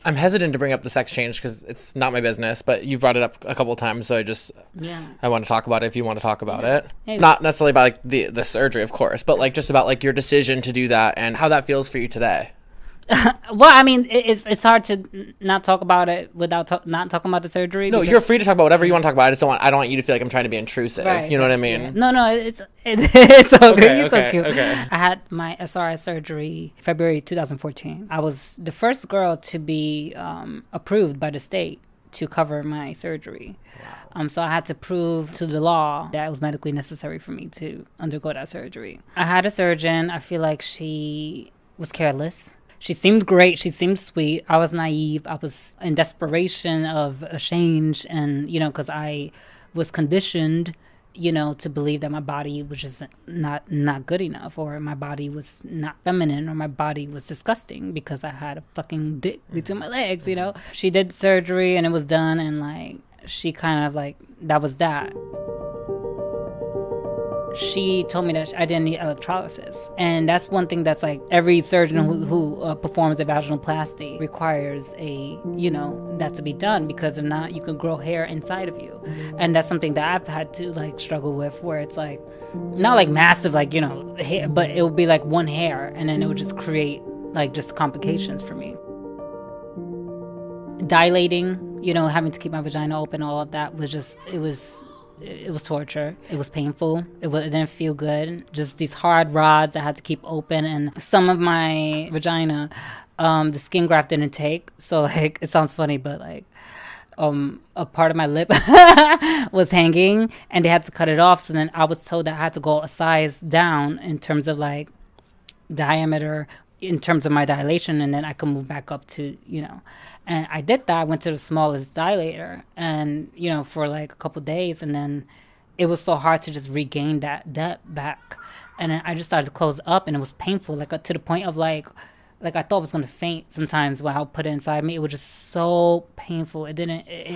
I'm hesitant to bring up the sex change because it's not my business, but you've brought it up a couple of times, so Yeah. I want to talk about it if you want to talk about it. Hey. Not necessarily about like the surgery, of course, but like just about like your decision to do that and how that feels for you today. Well, I mean, it's hard to not talk about it without not talking about the surgery. No, because- you're free to talk about whatever you want to talk about. I don't want you to feel like I'm trying to be intrusive. Right, You know what I right, mean? yeah. No, it's okay. Okay, You're so okay, cute. okay. I had my SRS surgery February 2014. I was the first girl to be approved by the state to cover my surgery. So I had to prove to the law that it was medically necessary for me to undergo that surgery. I had a surgeon. I feel like she was careless. She seemed great. She seemed sweet. I was naive. I was in desperation of a change. And, because I was conditioned, to believe that my body was just not good enough, or my body was not feminine, or my body was disgusting because I had a fucking dick between my legs, She did surgery and it was done. And, like, she kind of, like, that was that. She told me that I didn't need electrolysis. And that's one thing that's like every surgeon who performs a vaginoplasty requires that to be done, because if not, you can grow hair inside of you. And that's something that I've had to like struggle with, where it's like, not like massive, like, hair, but it would be like one hair, and then it would just create like just complications for me. Dilating, having to keep my vagina open, all of that was just, it was torture. It was painful. It didn't feel good. Just these hard rods I had to keep open, and some of my vagina, the skin graft didn't take. So like, it sounds funny, but like, a part of my lip was hanging, and they had to cut it off. So then I was told that I had to go a size down in terms of like diameter, in terms of my dilation, and then I could move back up to, and I did that. I went to the smallest dilator, and, for like a couple days, and then it was so hard to just regain that depth back. And then I just started to close up, and it was painful, like to the point of like I thought I was going to faint sometimes when I would put it inside me. It was just so painful. It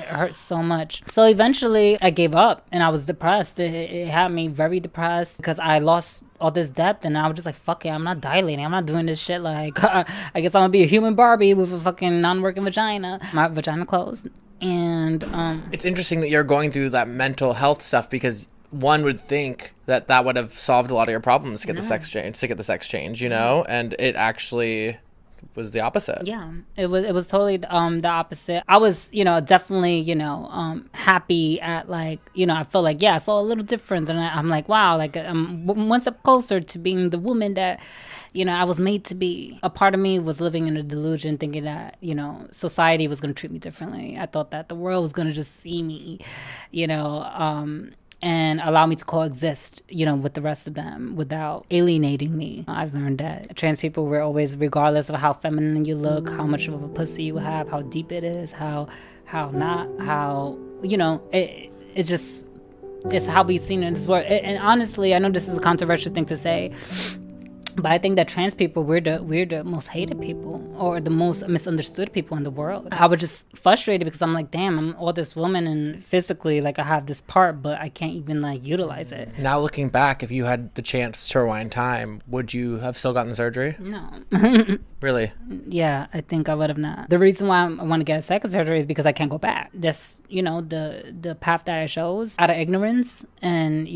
hurt so much. So eventually I gave up, and I was depressed. It had me very depressed because I lost all this depth, and I was just like, fuck it, I'm not dilating. I'm not doing this shit. Like, I guess I'm going to be a human Barbie with a fucking non-working vagina. My vagina closed. And It's interesting that you're going through that mental health stuff, because one would think that would have solved a lot of your problems to get the sex change, and it actually was the opposite. Yeah, it was totally the opposite. I was, definitely, happy at like, I felt like, yeah, I saw a little difference, and I'm like, wow, like I'm one step closer to being the woman that, I was made to be. A part of me was living in a delusion, thinking that, society was going to treat me differently. I thought that the world was going to just see me, and allow me to coexist, with the rest of them without alienating me. I've learned that trans people were always, regardless of how feminine you look, how much of a pussy you have, how deep it is, how not, how, it's just, it's how we've seen it in this world. And honestly, I know this is a controversial thing to say, but I think that trans people, we're the most hated people, or the most misunderstood people in the world. I was just frustrated because I'm like, damn, I'm all this woman, and physically, like, I have this part, but I can't even, like, utilize it. Now looking back, if you had the chance to rewind time, would you have still gotten surgery? No. Really? Yeah, I think I would have not. The reason why I want to get a second surgery is because I can't go back. That's, the path that I chose out of ignorance, and,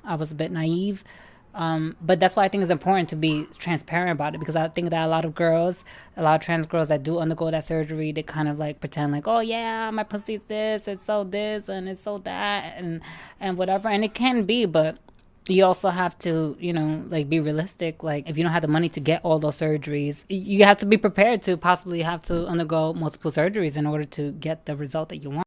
I was a bit naive. But that's why I think it's important to be transparent about it, because I think that a lot of trans girls that do undergo that surgery, they kind of like pretend like, oh yeah, my pussy's this, it's so this, and it's so that, and whatever. And it can be, but you also have to, like, be realistic. Like, if you don't have the money to get all those surgeries, you have to be prepared to possibly have to undergo multiple surgeries in order to get the result that you want.